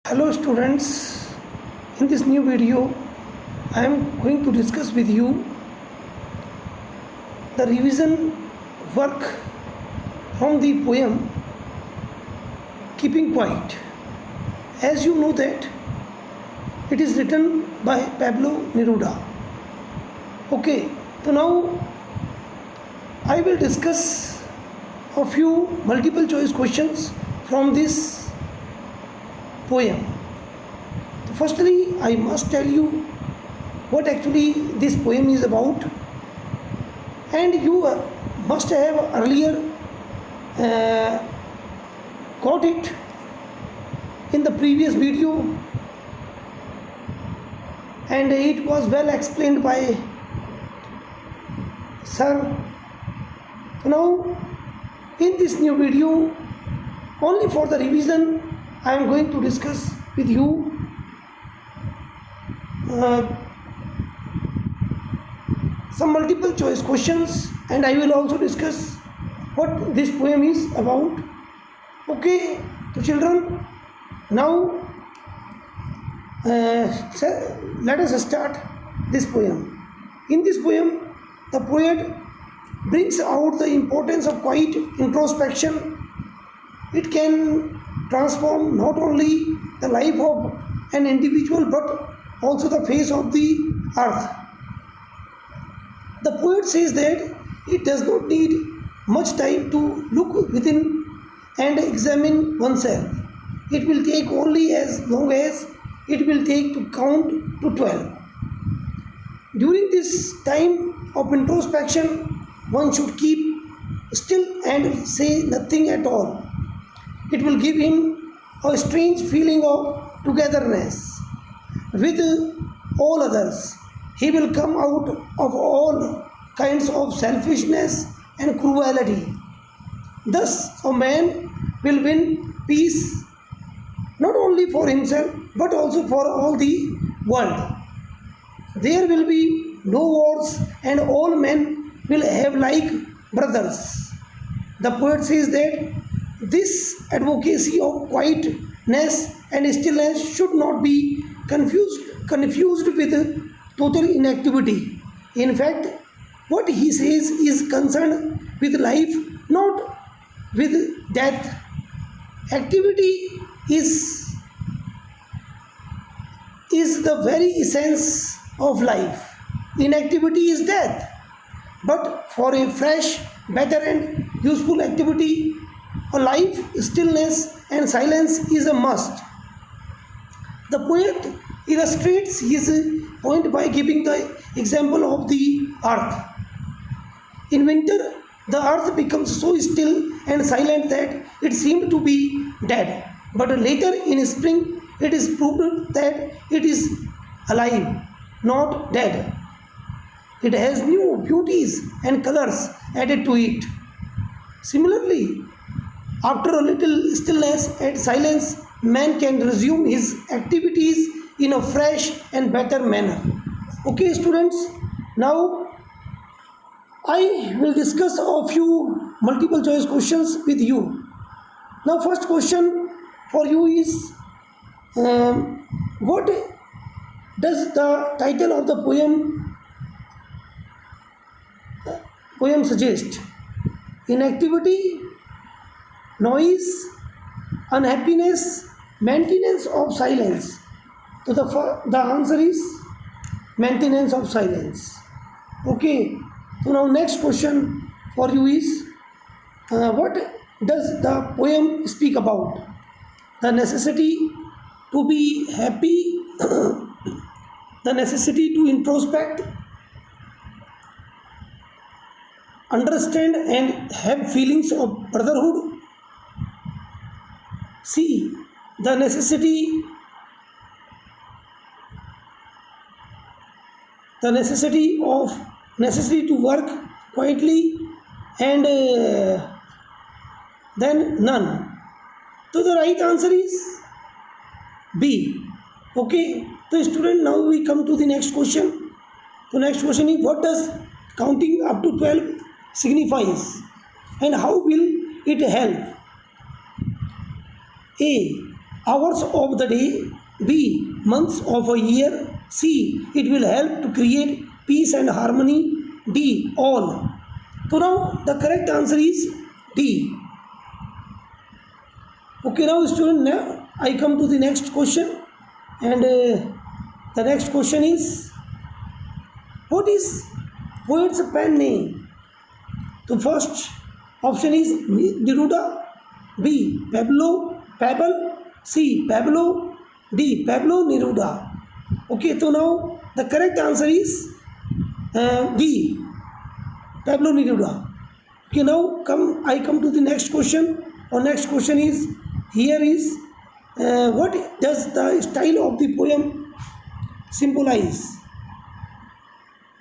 Hello students, in this new video I am going to discuss with you the revision work from the poem Keeping Quiet. As you know that it is written by Pablo Neruda. Okay, so now I will discuss a few multiple choice questions from this poem. Firstly, I must tell you what actually this poem is about, and you must have earlier got it in the previous video, and it was well explained by Sir. So now, in this new video, only for the revision, I am going to discuss with you some multiple choice questions, and I will also discuss what this poem is about. Okay, so children, now let us start this poem. In this poem, the poet brings out the importance of quiet introspection. It can transform not only the life of an individual but also the face of the earth. The poet says that it does not need much time to look within and examine oneself. It will take only as long as it will take to count to 12. During this time of introspection, one should keep still and say nothing at all. It will give him a strange feeling of togetherness with all others. He will come out of all kinds of selfishness and cruelty. Thus, a man will win peace not only for himself but also for all the world. There will be no wars, and all men will have like brothers. The poet says that this advocacy of quietness and stillness should not be confused with total inactivity. In fact, what he says is concerned with life, not with death. Activity is the very essence of life. Inactivity is death. But for a fresh, better and useful activity, a life, stillness and silence is a must. The poet illustrates his point by giving the example of the earth. In winter, the earth becomes so still and silent that it seemed to be dead. But later in spring, it is proved that it is alive, not dead. It has new beauties and colors added to it. Similarly, after a little stillness and silence, man can resume his activities in a fresh and better manner. Okay, students, now I will discuss a few multiple choice questions with you. Now, first question for you is what does the title of the poem suggest? Inactivity, noise, unhappiness, maintenance of silence. So the answer is maintenance of silence. Okay. So now next question for you is what does the poem speak about? The necessity to be happy, the necessity to introspect, understand and have feelings of brotherhood. C. The necessity to work quietly, and then none. So the right answer is B. Okay. So student, now we come to the next question. So next question is, what does counting up to 12 signifies, and how will it help? A. hours of the day. B. Months of a year. C. It will help to create peace and harmony. D. All. So now the correct answer is D. Okay, now student, now I come to the next question, and the next question is, what is poet's pen name? The first option is Neruda, B. Pablo, C. Pablo, D. Pablo Neruda. Okay, so now the correct answer is D. Pablo Neruda. Okay, now I come to the next question. Our next question is, here is, what does the style of the poem symbolize?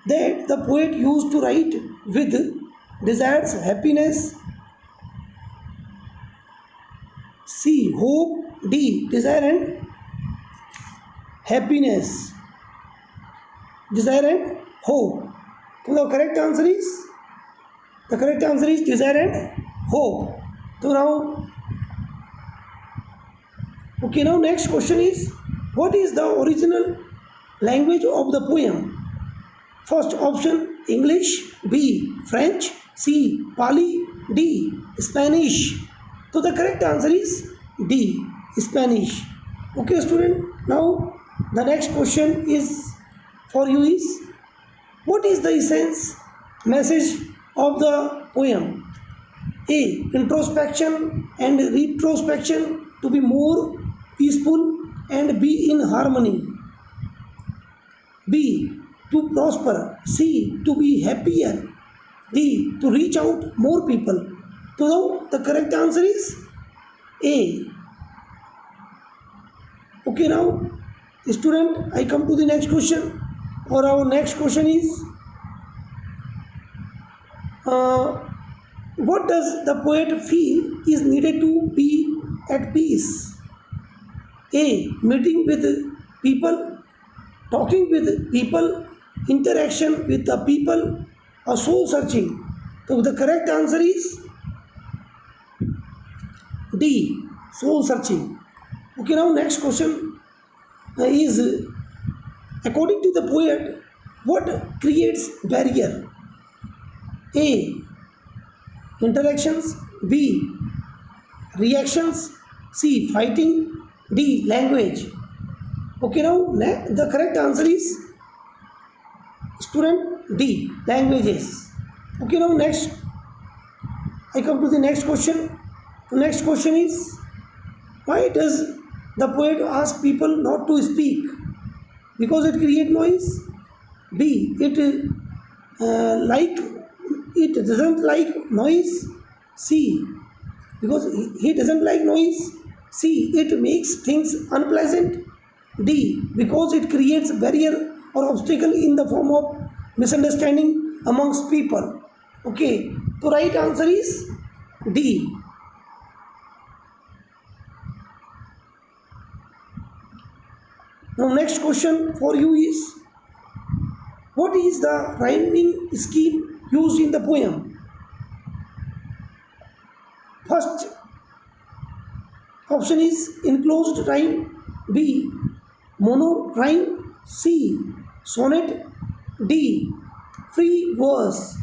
That the poet used to write with desires, happiness, C. Hope, D. Desire and happiness, desire and hope. So the correct answer is desire and hope. So now, okay, now next question is, what is the original language of the poem? First option English, B. French, C. Pali, D. Spanish. So the correct answer is D. Spanish. Okay, student, now the next question is for you is, what is the essence message of the poem? A. Introspection and retrospection to be more peaceful and be in harmony. B. To prosper. C. To be happier. D. To reach out more people. So now the correct answer is A. Okay, now student, I come to the next question, or our next question is, what does the poet feel is needed to be at peace? A. Meeting with people, talking with people, interaction with the people, or soul searching. So the correct answer is D. Soul searching. Okay, now next question is, according to the poet, what creates barrier? A. Interactions, B. Reactions, C. Fighting, D. Language. Okay, now the correct answer is, student, D. Languages. Okay, now next I come to the next question. The next question is, why does the poet ask people not to speak? Because it creates noise. B. It doesn't like noise. C. Because he doesn't like noise. C. It makes things unpleasant. D. Because it creates barrier or obstacle in the form of misunderstanding amongst people. Okay, so right answer is D. Now next question for you is, what is the rhyming scheme used in the poem? First option is enclosed rhyme, B. Mono rhyme, C. Sonnet, D. Free verse.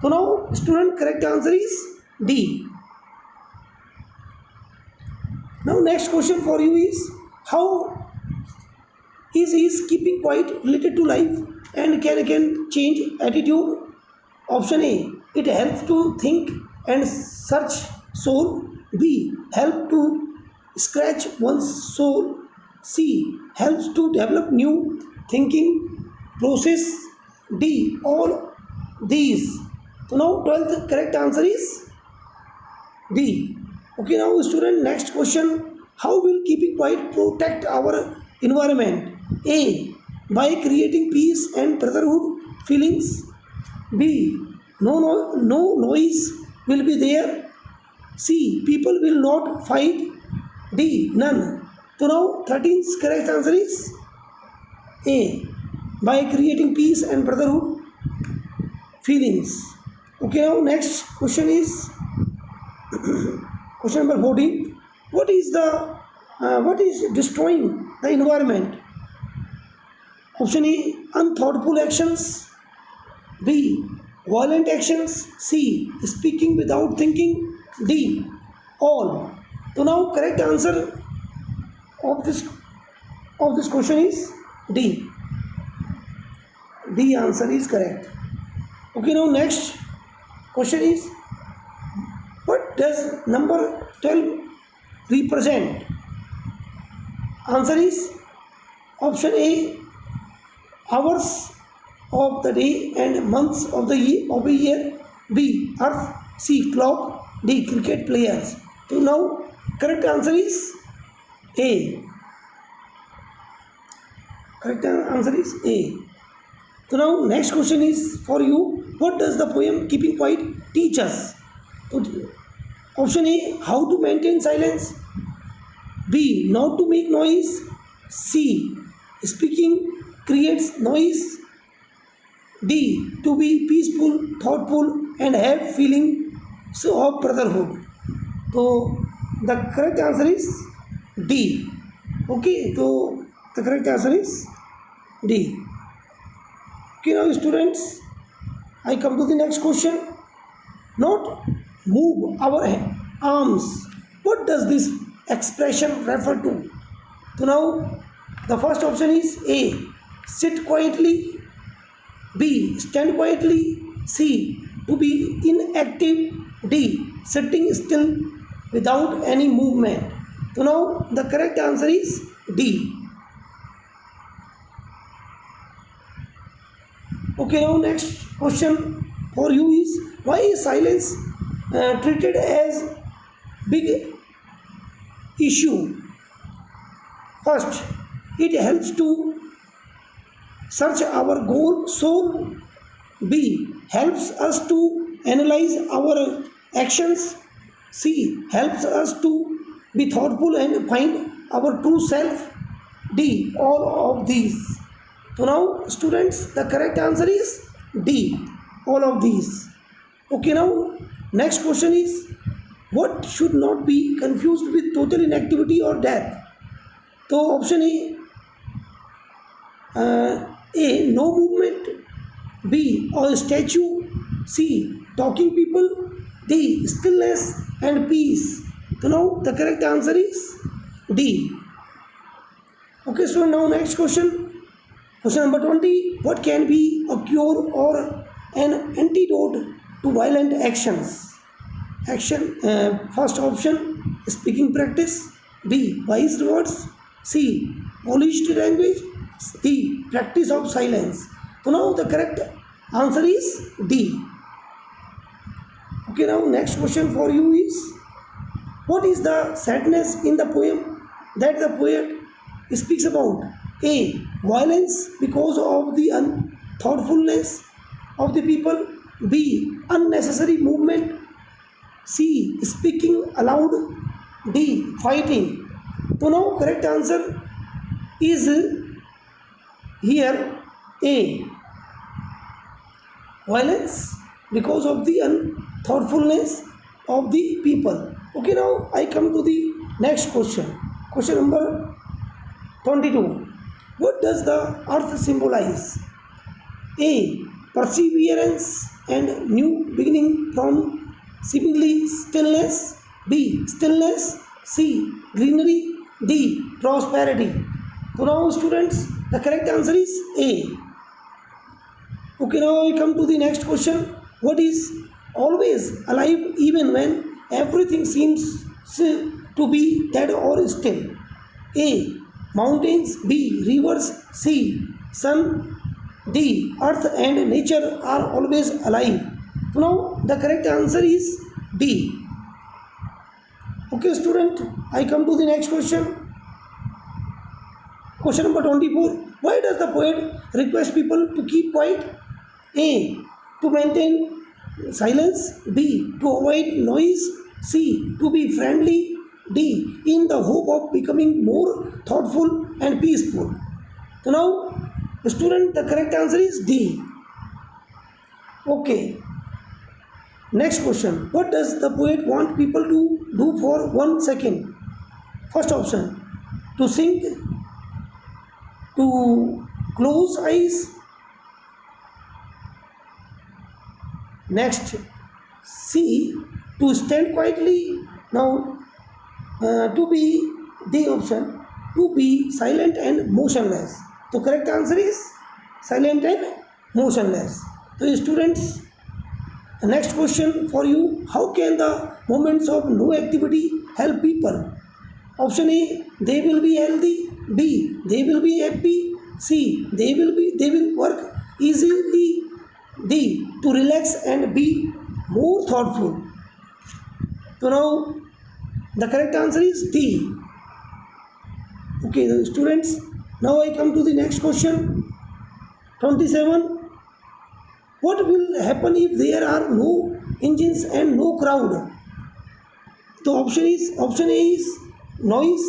So now student, correct answer is D. Now next question for you is, how is keeping quiet related to life and can change attitude? Option A. It helps to think and search soul. B. Help to scratch one's soul. C. Helps to develop new thinking process. D. All these. So now 12th correct answer is D. Okay, now student, next question, how will keeping quiet protect our environment? A. By creating peace and brotherhood feelings. B. No noise will be there. C. People will not fight. D. None. So now 13th correct answer is A. By creating peace and brotherhood feelings. Okay, now next question is question number 14. What is the What is destroying the environment? Option A, unthoughtful actions. B, violent actions. C, speaking without thinking. D, all. So now correct answer of this question is D. D answer is correct. Okay, now next question is, what does number 12 represent? Answer is option A, hours of the day and months of the year. B, earth. C, clock. D, cricket players. So now correct answer is A. Correct answer is A. So now next question is for you. What does the poem Keeping Quiet teach us? So, option A, how to maintain silence. B, not to make noise. C, speaking creates noise. D, to be peaceful, thoughtful and have feelings of brotherhood. So the correct answer is D. Okay, so the correct answer is D. Okay, now students, I come to the next question. Not move our arms. What does this expression refer to? So now the first option is A, sit quietly. B, stand quietly. C, to be inactive. D, sitting still without any movement. So now the correct answer is D. Okay, now next question for you is, why is silence treated as big issue? First, it helps to search our soul. B, helps us to analyze our actions. C, helps us to be thoughtful and find our true self. D, all of these. So now students, the correct answer is D, all of these. Okay, now next question is, what should not be confused with total inactivity or death? So option A, no movement. B, a statue. C, talking people. D, stillness and peace. So now the correct answer is D. Okay, so now next question. Question number 20. What can be a cure or an antidote to violent actions? First option, speaking practice. B, wise words. C, polished language. D, practice of silence. So now the correct answer is D. Okay, now next question for you is, what is the sadness in the poem that the poet speaks about? A, violence because of the unthoughtfulness of the people. B, unnecessary movement. C, speaking aloud. D, fighting. So now correct answer is here A, violence because of the unthoughtfulness of the people. Okay, now I come to the next question. Question number 22. What does the earth symbolize? A, perseverance and new beginning from seemingly stillness. B, stillness. C, greenery. D, prosperity. So now students, the correct answer is A. Okay, now I come to the next question. What is always alive even when everything seems to be dead or still? A, mountains. B, rivers. C, sun. D, earth and nature are always alive. So now the correct answer is D. Okay student, I come to the next question. Question number 24. Why does the poet request people to keep quiet? A, to maintain silence. B, to avoid noise. C, to be friendly. D, in the hope of becoming more thoughtful and peaceful. So now, student, the correct answer is D. Okay. Next question. What does the poet want people to do for 1 second? First option, to sink, to close eyes. Next, C, to stand quietly. Now, to be the option, to be silent and motionless. The correct answer is silent and motionless. So, students, the next question for you: how can the moments of no activity help people? Option A, they will be healthy. B, they will be happy. C, they will work easily. D, to relax and be more thoughtful. So now the correct answer is D. Okay, the students. Now I come to the next question. 27. What will happen if there are no engines and no crowd? The option A is noise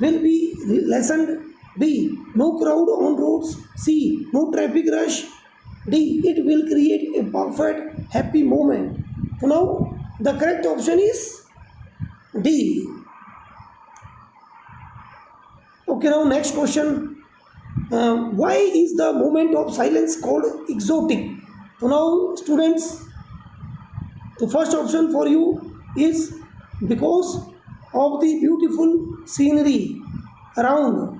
will be lessened. B, no crowd on roads. C, no traffic rush. D, it will create a perfect happy moment. So now the correct option is D. Okay, now next question. Why is the moment of silence called exotic? So now students, the first option for you is because of the beautiful scenery around.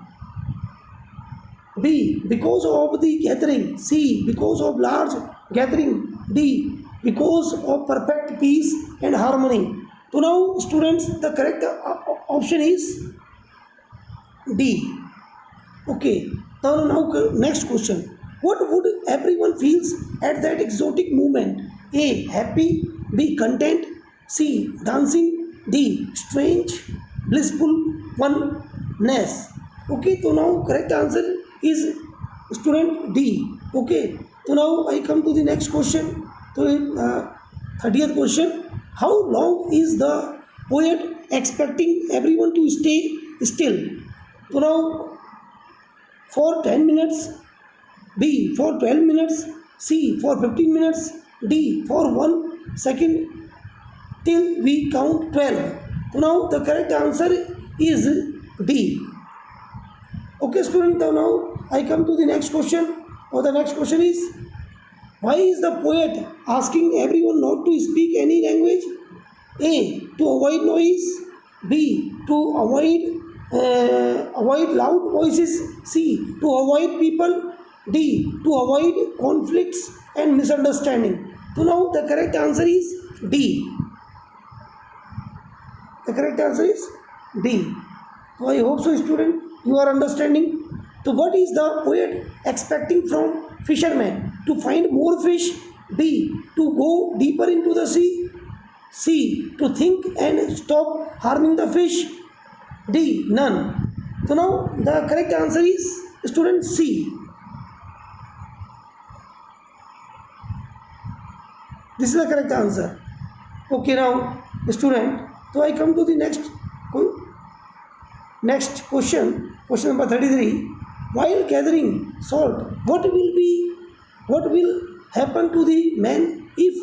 B, because of the gathering. C, because of large gathering. D, because of perfect peace and harmony. So now students, the correct option is D. Okay, now next question. What would everyone feels at that exotic moment? A, happy. B, content. C, dancing. D, strange, blissful, oneness. Okay, so now correct answer is student D. Okay, so now I come to the next question. So 30th question. How long is the poet expecting everyone to stay still? So now for 10 minutes. B, for 12 minutes. C, for 15 minutes. D, for 1 second till we count 12. So now the correct answer is D. Okay, student, now I come to the next question. Or the next question is, why is the poet asking everyone not to speak any language? A, to avoid noise. B, to avoid loud voices. C, to avoid people. D, to avoid conflicts and misunderstanding. So now the correct answer is D. The correct answer is D. So I hope so, student, you are understanding. So what is the poet expecting from fishermen? To find more fish. B, to go deeper into the sea. C, to think and stop harming the fish. D, none. So now the correct answer is student C. This is the correct answer. Okay, now student, so I come to the next question. Question number 33. While gathering salt, what will happen to the man if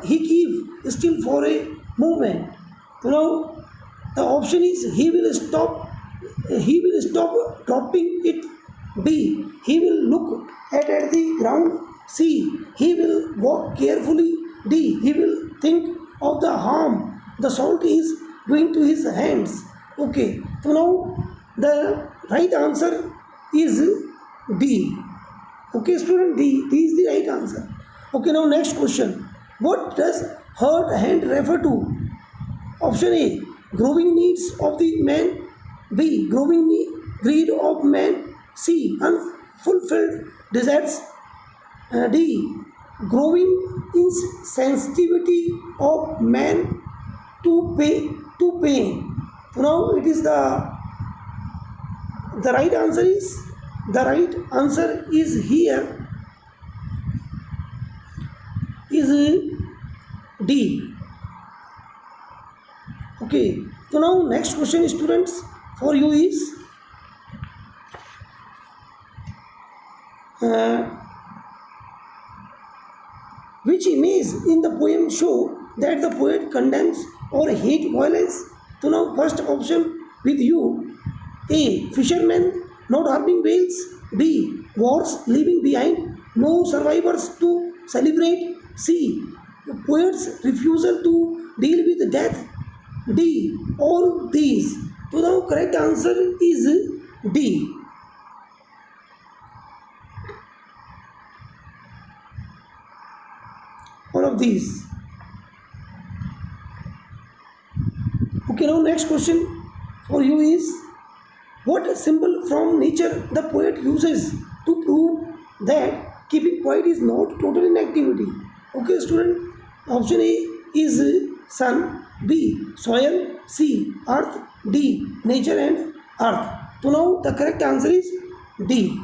he keeps still for a moment? So now the option is he will stop dropping it. B, he will look at the ground. C, he will walk carefully. D, he will think of the harm the salt is doing to his hands. Okay, so now the right answer is D. Okay, student, D is the right answer. Okay, now next question. What does hurt hand refer to? Option A, growing needs of the man. B, growing greed of man. C, unfulfilled desires. D, growing insensitivity of man to pain. So now it is the right answer is here is D. Okay, so now next question, students, for you is which image in the poem show that the poet condemns or hate violence? So now first option with you, A. Fishermen not harming whales. B. Wars leaving behind no survivors to celebrate. C. Poets' refusal to deal with death. D. All these. So the correct answer is D. All of these. Okay, now next question for you is, what symbol from nature the poet uses to prove that keeping quiet is not total inactivity? Okay, student. Option A is sun, B soil, C earth, D nature and earth. So now the correct answer is D.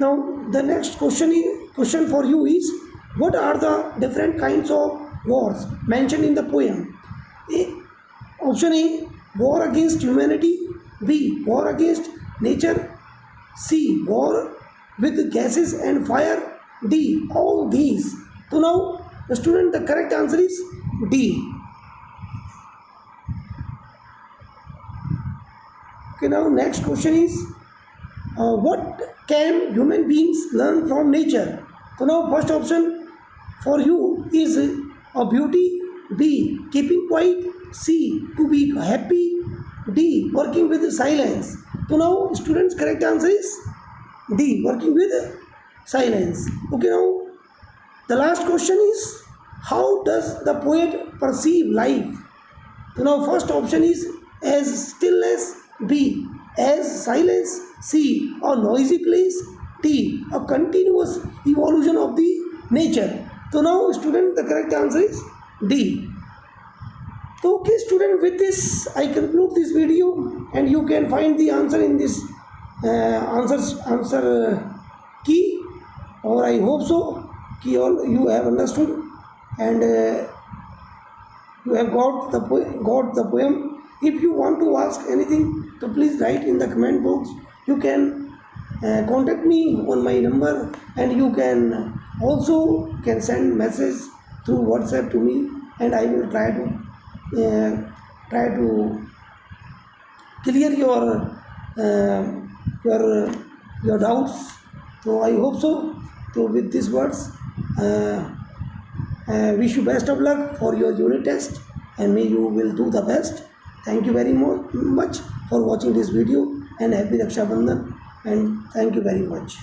Now the next question for you is, what are the different kinds of wars mentioned in the poem? A, option A, war against humanity. B, war against nature. C, war with gases and fire. D, all these. So now the student, the correct answer is D. Okay, now next question is, what can human beings learn from nature? So now first option for you is beauty. B, keeping quiet. C, to be happy. D, working with silence. So now students, correct answer is D, working with silence. Okay, now the last question is, how does the poet perceive life? So now first option is as stillness. B, as silence. C, a noisy place. D, a continuous evolution of the nature. So now student, the correct answer is D. So okay student, with this I conclude this video, and you can find the answer in this answer key, or I hope so key all you have understood, and you have got the poem. If you want to ask anything, so please write in the comment box. You can contact me on my number, and you can also send message through WhatsApp to me, and I will try to clear your doubts. So I hope so. So with these words, wish you best of luck for your unit test, and may you will do the best. Thank you very much for watching this video, and happy Raksha Bandhan, and thank you very much.